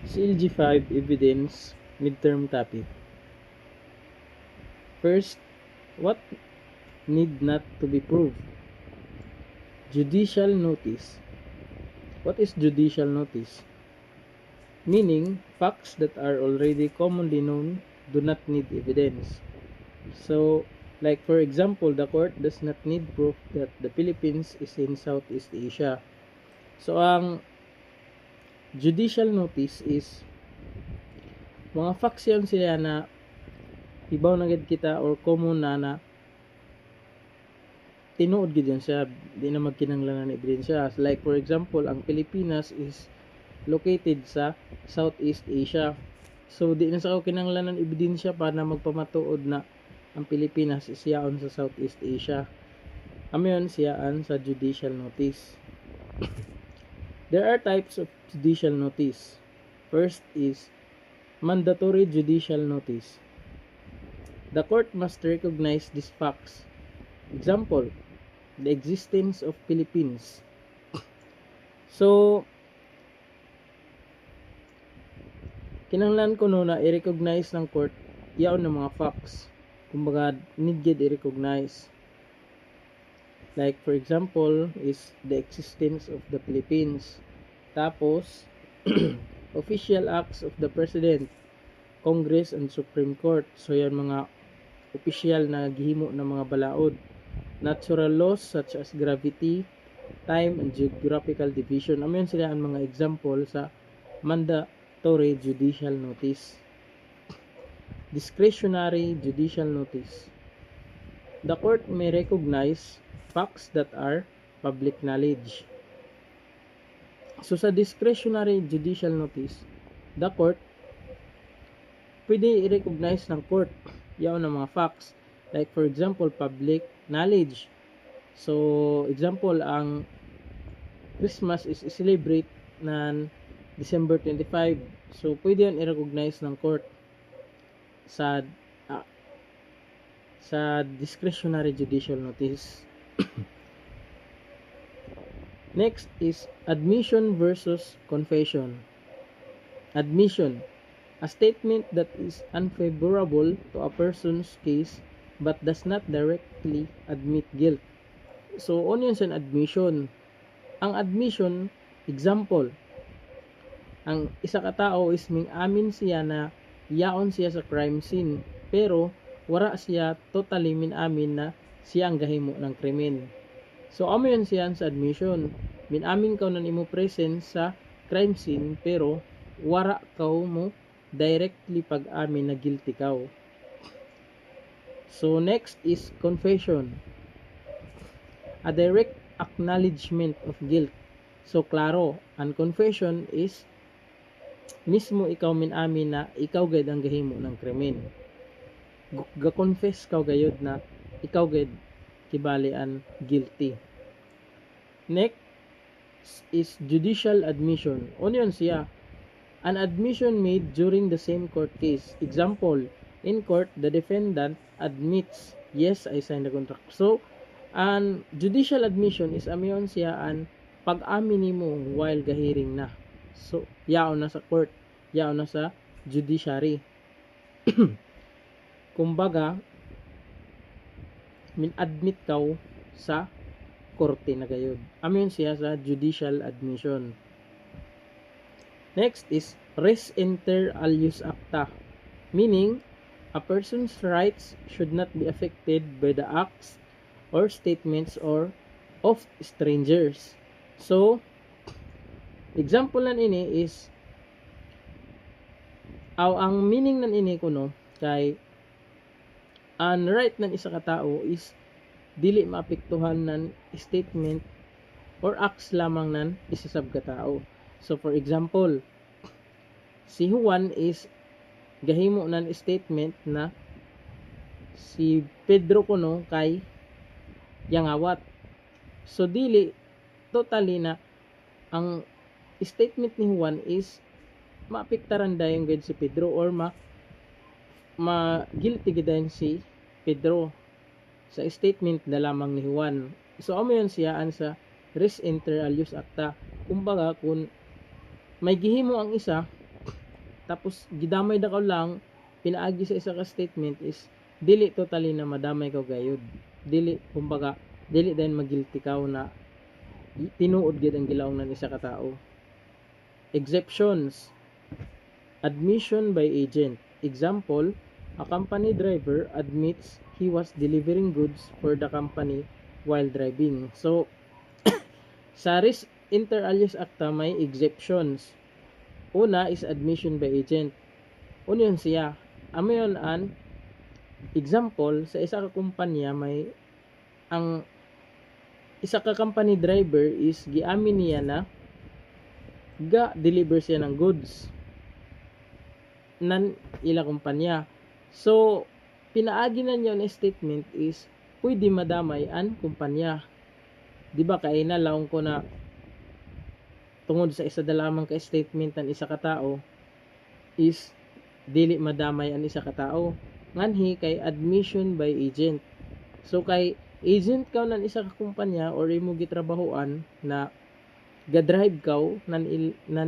CLG5 Evidence Midterm Topic. First, what need not to be proved? Judicial notice. What is judicial notice? Meaning, facts that are already commonly known do not need evidence. So, like for example, the court does not need proof that the Philippines is in Southeast Asia. So, ang judicial notice is mga facts yan sila na ibaw na gid kita or common na tinuod gid yan siya, di na magkinahanglan ng ebidensya. Like for example, ang Pilipinas is located sa Southeast Asia. So di na sa ako kinahanglan ng ebidensya para magpamatuod na ang Pilipinas is yaon sa Southeast Asia. Amayon siyaan sa judicial notice. There are types of judicial notice. First is mandatory judicial notice. The court must recognize these facts. Example, the existence of Philippines. So, kinahanglan ko no na i-recognize ng court yaon ng mga facts. Kumbaga, need gid i-recognize. Like for example, is the existence of the Philippines. Tapos, official acts of the President, Congress, and Supreme Court. So, yan mga official na gihimo ng mga balaod. Natural laws such as gravity, time, and geographical division. Amayon sila ang mga example sa mandatory judicial notice. Discretionary judicial notice. The court may recognize facts that are public knowledge. So sa discretionary judicial notice, the court pwede i-recognize ng court yaon ng mga facts. Like for example, public knowledge. So example, ang Christmas is celebrate na December 25. So pwede yan i-recognize ng court sa discretionary judicial notice. Next is admission versus confession. Admission, a statement that is unfavorable to a person's case but does not directly admit guilt. So, ano yun sa admission? Ang admission, example, ang isa ka tao is amin siya na yaon siya sa crime scene, pero wala siya totally amin na siya ang gahimo ng krimen. So, amo yun siya sa admission. Amin ka na imo present sa crime scene, pero wala ka mo directly pag-amin na guilty ka. So, next is confession. A direct acknowledgement of guilt. So, klaro, ang confession is mismo ikaw amin na ikaw gayud ang gahimo ng krimen. Ga-confess ka gayud na ikaw gayud kibalian guilty. Next is judicial admission. Ano yun siya? An admission made during the same court case. Example, in court, the defendant admits, yes, I signed the contract. So, an judicial admission is amayon siya an pag-amin nimo while gahiring na. So, yaon na sa court, yaon na sa judiciary. Kumbaga, admit ka sa korte na gayud. Amayon siya sa judicial admission. Next is res inter alius acta, meaning a person's rights should not be affected by the acts or statements or of strangers. So, example nan ini is ang meaning nan ini kuno kay ang right nan isa ka tao is dili maapektuhan nan statement or acts lamang nan isa sab ka tao. So for example, si Juan is gahimo nan statement na si Pedro kuno kay yang awat. So dili totally na ang statement ni Juan is maapektaran dayon gid si Pedro or ma-guilty gidayon si Pedro sa statement na lamang ni Juan. So amo yun siyaan sa res inter alius acta. Kumbaga kung may gihimo ang isa tapos gidamay na ka lang pinaagi sa isa ka statement is dili totally na madamay ka gayud, dili kumbaga dili din magilty ka na tinuod gid ang gilaong ng isa ka tao. Exceptions: admission by agent. Example, a company driver admits he was delivering goods for the company while driving. So, sa res inter alia acta may exceptions. Una is admission by agent. Una yun siya. Amo yun an example, sa isa ka kumpanya may ang isa ka company driver is giamin niya na ga-deliver siya ng goods nan ila kumpanya. So, pinaagi na niyo na statement is pwede madamay an kumpanya. Di ba kay na laong ko na tungod sa isa lamang ka statement ng isa ka tao is dili madamay ang isa ka tao. Nganhi kay admission by agent. So kay agent ka ng isa ka kumpanya or imo gitrabahoan na ga-drive ka nan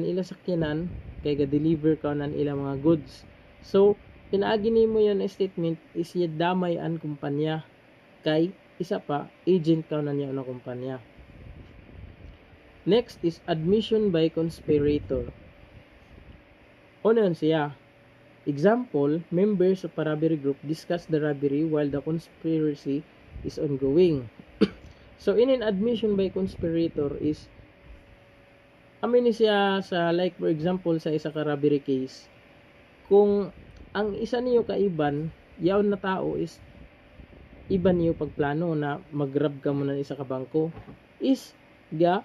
ila sakyanan kay ga-deliver ka nan ila mga goods. So pinaagi nimo yon na statement is damay an kumpanya kay isa pa agent ka nan na kumpanya. Next is admission by conspirator. Ano siya? Example, members of a robbery group discuss the robbery while the conspiracy is ongoing. So in an admission by conspirator is amin siya sa like for example sa isa ka robbery case. Kung ang isa niyo kaiban, yaon na tao is iban niyo pagplano na mag-rob ka muna isa ka bangko is ga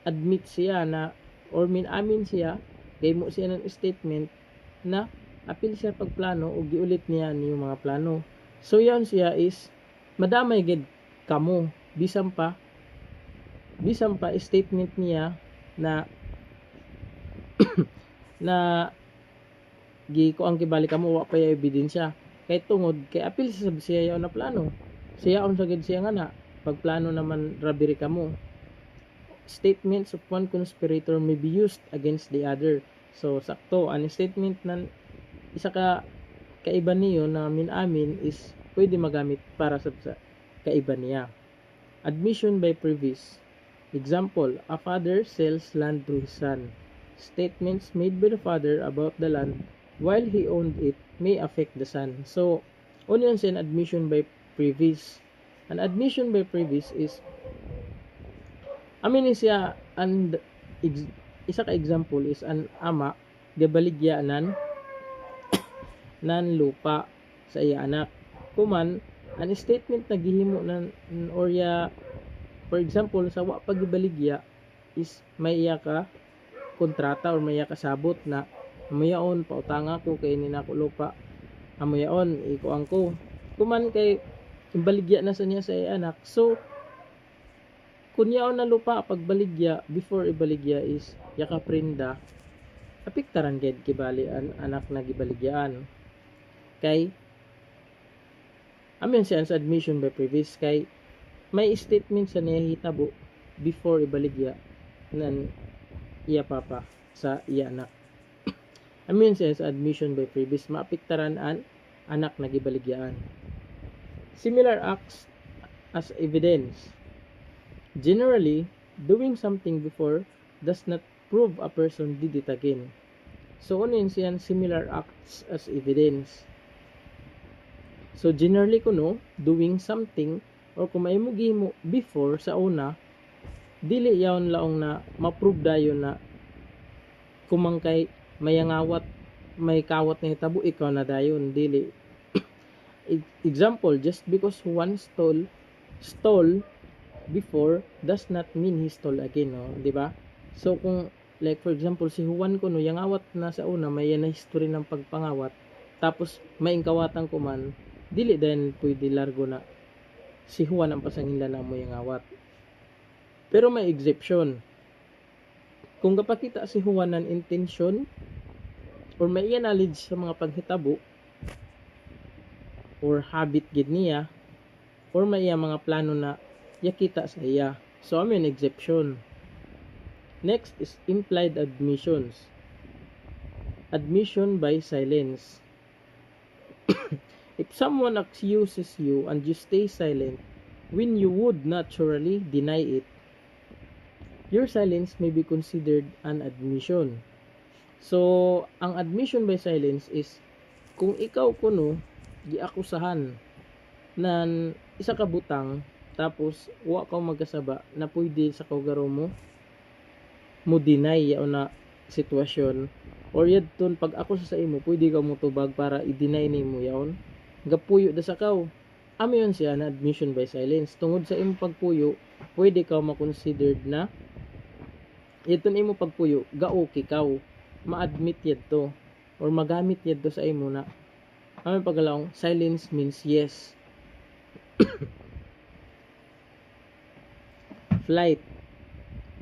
admit siya na or amin siya kay mo siya ng statement na apil siya pagplano o giulit niya niyo mga plano. So yan siya is madamay gid kamo bisan pa statement niya na na gi ko ang kibalik kamo wa pa ya ebidensya kay tungod kay apil siya yaw na plano siya on sagid siya nga na pagplano naman robbery kamo. Statements of one conspirator may be used against the other. So sakto ang statement ng isa ka kaiban niyo na amin is pwede magamit para sa kaiban niya. Admission by previous. Example, a father sells land to his son. Statements made by the father about the land while he owned it may affect the son. So, yun siya admission by previous. An admission by previous is amin siya and isa ka example is an ama gabaligyanan nan lupa sa iya anak. Kuman an statement na gihimo nan orya for example sa wa pagibaligya is may iya ka kontrata or may iya ka sabot na mayaon pautanga ko kay ni nako lupa amayaon ikuang ko. Kuman kay baligya na sa niya sa iya anak. So kunyaon na lupa pagbaligya before ibaligya is yaka prenda apiktaran ged kibali an anak na gibaligyaan kay amin siya sa admission by previous kay may statement sa niya hitabo before ibaligya nan iya papa sa iya anak. Amin siya sa admission by previous maapiktaran an anak na gibaligyaan. Similar acts as evidence. Generally, doing something before does not prove a person did it again. So, ano yun siyan similar acts as evidence. So, generally kuno, doing something or kung may mo before sa una, dili yaon laong na ma-prove dayon na kumangkay mayangawat may kawat na hitabo ikaw na dayon dili. Example, just because one stole before does not mean he stole again, no? Di ba? So kung like for example si Juan kuno yang awat na sa una may na history ng pagpangawat tapos may kawatan ko man dili din pwede largo na si Juan ang pasangila na mo yang awat. Pero may exception. Kung gapakita si Juan ng intention or may knowledge sa mga paghitabo or habit gid niya or may mga plano na yakita sa iya. So, may exception. Next is implied admissions. admission by silence. If someone accuses you and you stay silent when you would naturally deny it, your silence may be considered an admission. So, ang admission by silence is kung ikaw kuno giakusahan nan isa ka butang tapos wa ka magkasaba na pwede sa kawgaro mo deny o na sitwasyon or yadton pag ako sa imo pwede ka mo tubag para i-deny nimo yaon gapuyo da sa kaw amo siya na admission by silence tungod sa imo pagpuyo pwede ka ma-considered na yadton imo pagpuyo ga-okay kaw ma-admit yadto or magamit yadto sa imo na amo pagalawong silence means yes. Flight.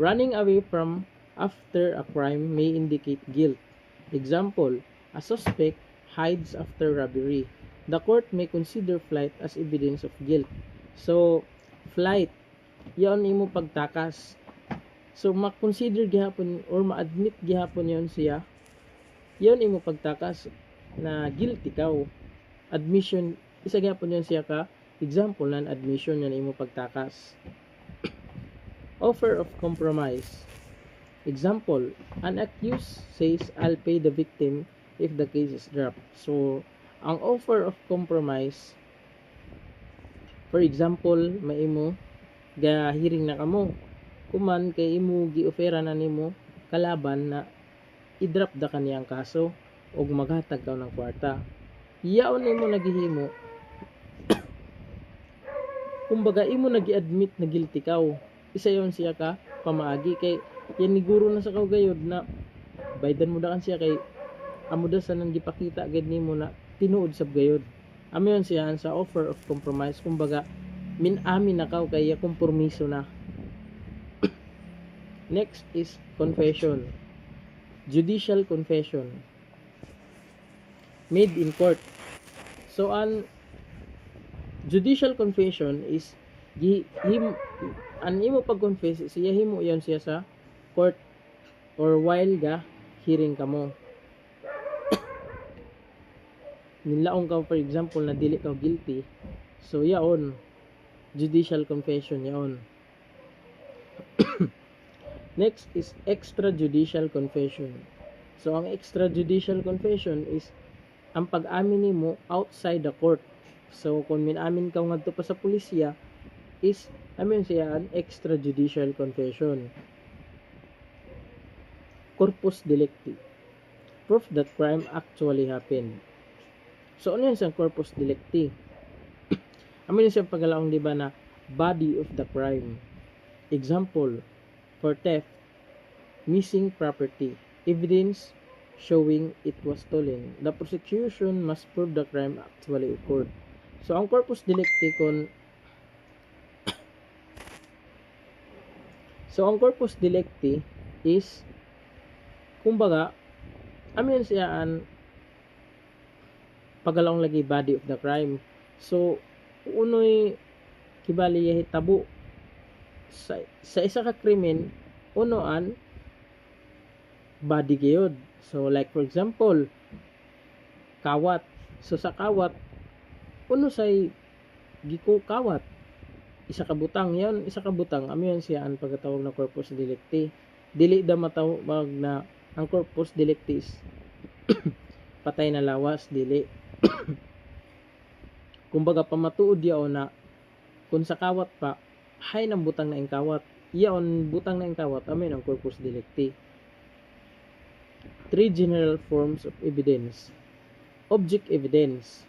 Running away from after a crime may indicate guilt. Example, a suspect hides after robbery. The court may consider flight as evidence of guilt. So, flight, yaon imo pagtakas. So, ma-consider gihapon or ma-admit gihapon yon siya. Yaon imo pagtakas na guilty ka. Admission, isa gihapon yon siya ka. Example, nan admission yan imo pagtakas. Offer of compromise. Example, an accused says, I'll pay the victim if the case is dropped. So, ang offer of compromise, for example, maimo, ga-hearing na kamo, kuman kay imo gi-ofera na nimo kalaban na i-drop da kaniyang kaso o maghatag ka ng kwarta. Yaon nimo naghihimo, kumbaga imo nagi-admit na guilty ka. Isa yon siya ka pamaagi kay yan niguro na sa kawgayod na baydan mo dakan siya kay amo da sa nang gipakita gid nimo na tinuod sab gayod. Amo yon siya sa offer of compromise kumbaga min-amin na kaw kay kompromiso na. Next is confession. Judicial confession made in court. So an judicial confession is an imo pag-confess siya himo yan siya sa court or while ga hearing kamo. Nilaong ka for example na dili ka guilty. So yaon judicial confession yaon. Next is extrajudicial confession. So ang extrajudicial confession is ang pag-amin nimo outside the court. So kung min-amin ka ngadto pa sa pulisya is amin siya an extrajudicial confession. Corpus delicti. Proof that crime actually happened. So ano yun sa corpus delicti? Amin siya pagalaong diba na body of the crime. Example, for theft, missing property, evidence showing it was stolen. The prosecution must prove the crime actually occurred. So ang corpus delicti kon So, ang corpus delicti is, kumbaga, amin siya an pagalawang lagi body of the crime. So, unoy kibali hitabo sa isa ka krimen, unoan body gayod. So, like for example, kawat. So, sa kawat, uno say giko kawat. Isa ka butang yan, isa ka butang amo yan siya ang pagkatawag na corpus delicti. Dili da matawag na ang corpus delicti is patay na lawas, dili. Kumbaga pamatuod yaon na kung sa kawat pa hay nang butang na ing kawat, yaon butang na ing kawat amo ang corpus delicti. 3 general forms of evidence. Object evidence,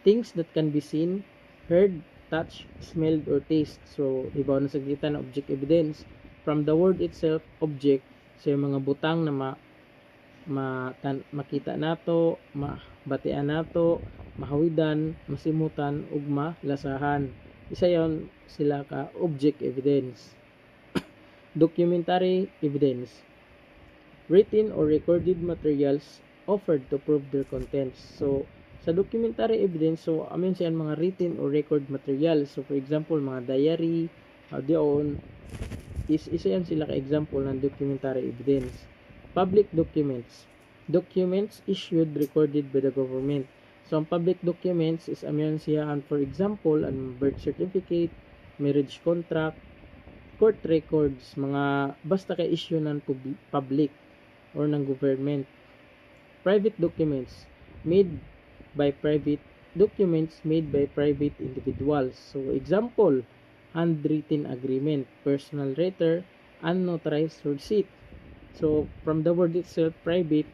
things that can be seen, heard, touch, smelled, or taste. So, ibaw na sa kita na object evidence. From the word itself, object, so yung mga butang na makita nato, mabatian nato, mahawidan, masimutan, ug malasahan. Isa yon sila ka object evidence. Documentary evidence, written or recorded materials offered to prove their contents. So, sa documentary evidence, so amin siya mga written or record materials. So for example, mga diary, audio, isa yan sila ka example ng documentary evidence. Public documents, documents issued recorded by the government. So, ang public documents is amyan siya, and for example, ang birth certificate, marriage contract, court records, mga basta kay issue ng public or ng government. Private documents made by private individuals. So, example, handwritten agreement, personal letter, unnotarized receipt. So, from the word itself, private,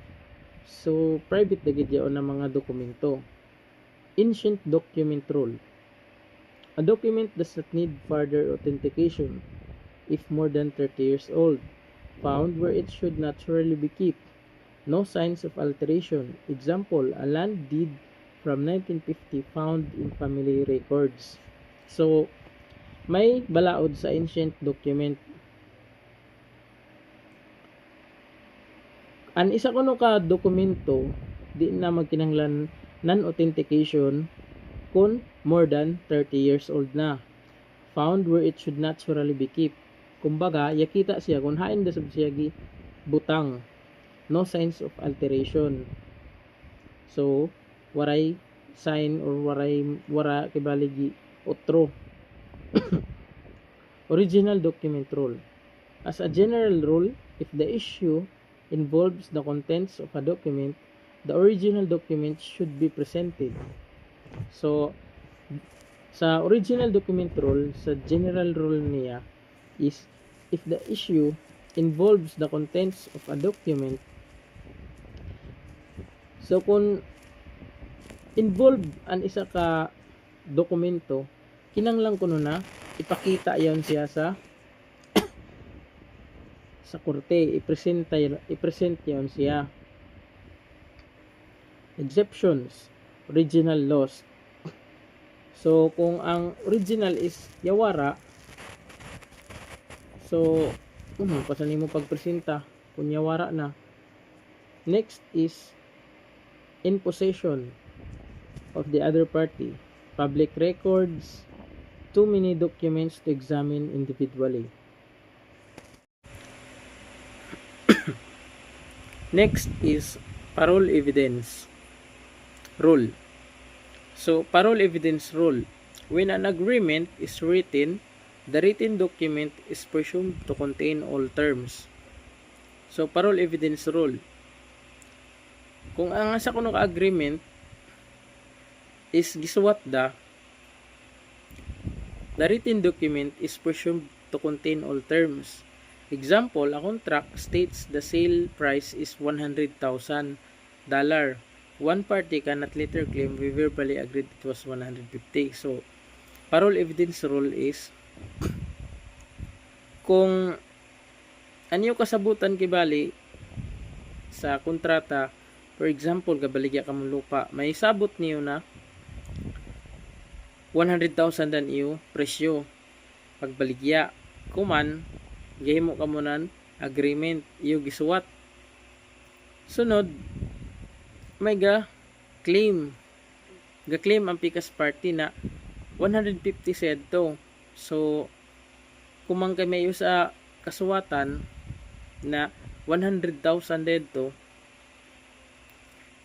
so private dagid yaon na mga dokumento. Ancient document rule. A document does not need further authentication if more than 30 years old, found where it should naturally be kept. No signs of alteration. Example, a land deed from 1950 found in family records. So, may balaod sa ancient document. Ang isa kuno ka dokumento, di na magkinahanglan non-authentication kung more than 30 years old na. Found where it should naturally be kept. Kumbaga, yakita siya kung hain da sab siya gi butang. No signs of alteration. So, waray sign or wara kibaligi otro. Original document rule. As a general rule, if the issue involves the contents of a document, the original document should be presented. So, sa original document rule, sa general rule niya is if the issue involves the contents of a document, so kung involved ang isa ka dokumento, kinanglang kuno na ipakita yon siya sa korte, i-present yon siya. Exceptions, original laws. So kung ang original is yawara, so pasan mo pagpresenta kung yawara na. Next is in possession of the other party, public records, too many documents to examine individually. Next is parole evidence rule. So, parole evidence rule. When an agreement is written, the written document is presumed to contain all terms. So, parole evidence rule. Kung ang asa kuno ka agreement is gisuwat da, the written document is presumed to contain all terms. Example, a contract states the sale price is $100,000. One party cannot later claim we verbally agreed it was $150. So, parole evidence rule is kung anyo kasabutan kibali sa kontrata, for example, kabaligya ka mong lupa, may sabot niyo na 100,000 dan iyo presyo pagbaligya. Kuman gihimo ka mo nan agreement iyo gisuwat. Sunod may ga-claim ang pikas party na 150 said to. So, kumang kay may sa kasuwatan na 100,000 dead to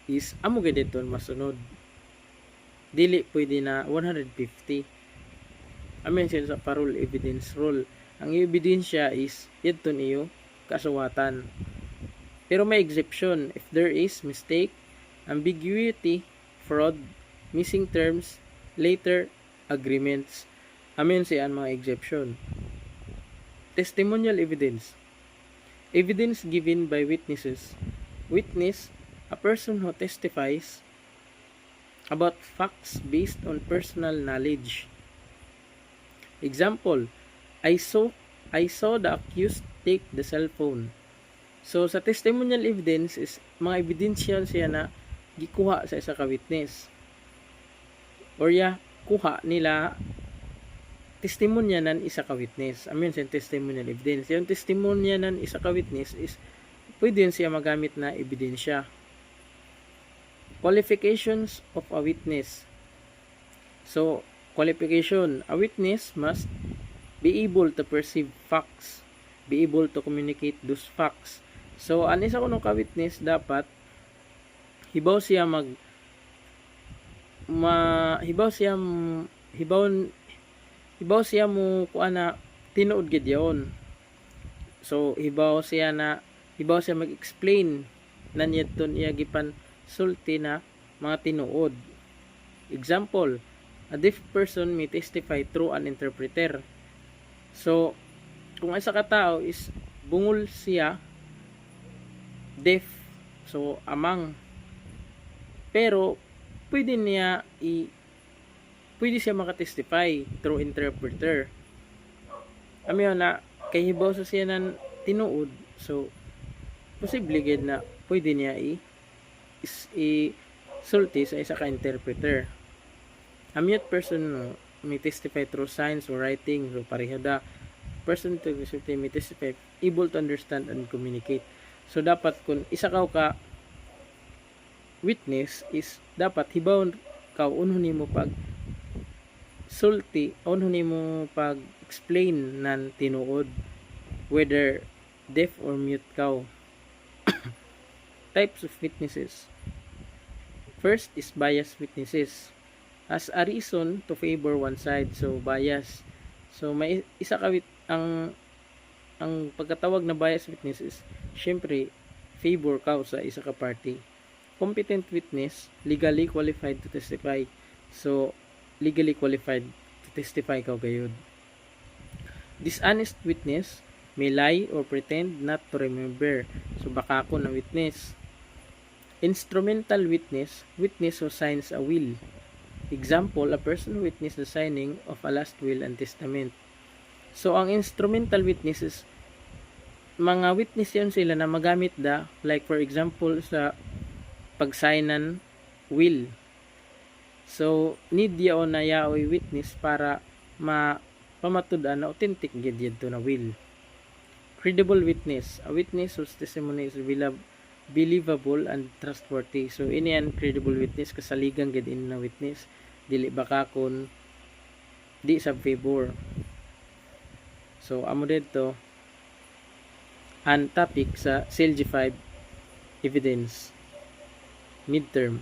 is amo gid dito masunod. Dili pwede na 150. Amen siya sa parole evidence rule. Ang ebidensya is ito niyo kasuwatan. Pero may exception if there is mistake, ambiguity, fraud, missing terms, later agreements. Amen siya ang mga exception. Testimonial evidence. Evidence given by witnesses. Witness, a person who testifies about facts based on personal knowledge. Example, I saw the accused take the cell phone. So, sa testimonial evidence is mga ebidensya siya na gikuha sa isa ka witness. Or kuha nila testimonyanan isa ka witness. Amen sa testimonial evidence. Yung testimonyanan isa ka witness is pwede yun siya magamit na ebidensya. Qualifications of a witness. So, qualification, a witness must be able to perceive facts, be able to communicate those facts. So, ang isa kuno ka witness dapat hibaw siya hibaw hibaw siya mo kuan na tinuod gid yaon. So hibaw siya mag-explain nanyadton iya gipan sulti na mga tinuod. Example, a deaf person may testify through an interpreter. So kung isa ka tao is bungol siya, deaf, so amang, pero pwede siya makatestify through interpreter. Amiyo na kay hibaw sa siya ng tinuod, so posible gid na pwede niya sulti sa isa ka interpreter. A mute person may testify through signs or writing, so pareho da person to may testify able to understand and communicate. So dapat kung isa ka witness is dapat hibaw ka unhon nimo pag sulti, unhon nimo pag explain nan tinuod whether deaf or mute ka. Types of witnesses. First is biased witnesses. As a reason to favor one side, so bias. So may isa ka ang pagkatawag na biased witness is syempre favor ka sa isa ka party. Competent witness, legally qualified to testify. So legally qualified to testify ka gayud. Dishonest witness may lie or pretend not to remember. So baka ako na witness. Instrumental witness, witness who signs a will. Example, a person who witnessed the signing of a last will and testament. So ang instrumental witnesses, mga witness yun sila na magamit like for example sa pagsignan will. So need yaon na yaoy witness para pamatud-an na authentic gid yun to na will. Credible witness, a witness whose testimony is believable and trustworthy. So ini an credible witness kasaligan gid in na witness, dili baka kon di sa favor. So amo dito ang topic sa CLG 5 evidence midterm.